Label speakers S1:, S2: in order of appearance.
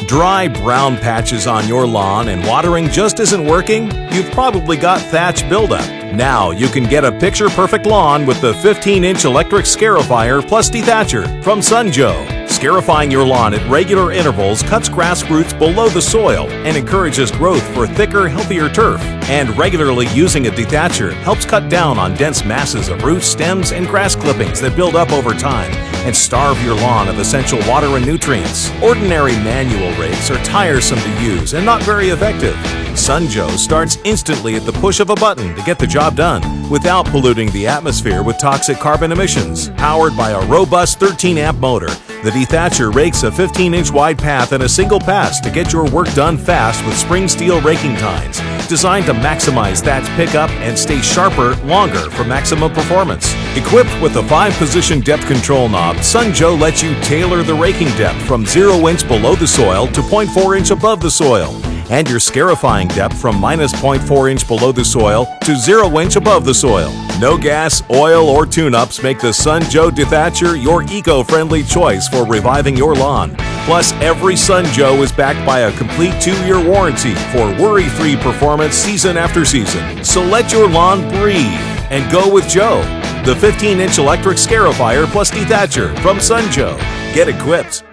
S1: Dry brown patches on your lawn and watering just isn't working? You've probably got thatch buildup. Now you can get a picture-perfect lawn with the 15-inch electric Scarifier plus Dethatcher from Sun Joe. Scarifying your lawn at regular intervals cuts grass roots below the soil and encourages growth for thicker, healthier turf. And regularly using a Dethatcher helps cut down on dense masses of roots, stems, and grass clippings that build up over time and starve your lawn of essential water and nutrients. Ordinary manual rakes are tiresome to use and not very effective. Sun Joe starts instantly at the push of a button to get the job done without polluting the atmosphere with toxic carbon emissions. Powered by a robust 13-amp motor, the Dethatcher rakes a 15-inch wide path in a single pass to get your work done fast with spring steel raking tines, designed to maximize thatch pickup and stay sharper longer for maximum performance. Equipped with a 5-position depth control knob, Sun Joe lets you tailor the raking depth from 0-inch below the soil to 0.4-inch above the soil, and your scarifying depth from -0.4-inch below the soil to 0-inch above the soil. No gas, oil, or tune-ups make the Sun Joe Dethatcher your eco-friendly choice for reviving your lawn. Plus, every Sun Joe is backed by a complete 2-year warranty for worry-free performance season after season. So let your lawn breathe and go with Joe, the 15-inch electric Scarifier plus Dethatcher from Sun Joe. Get equipped.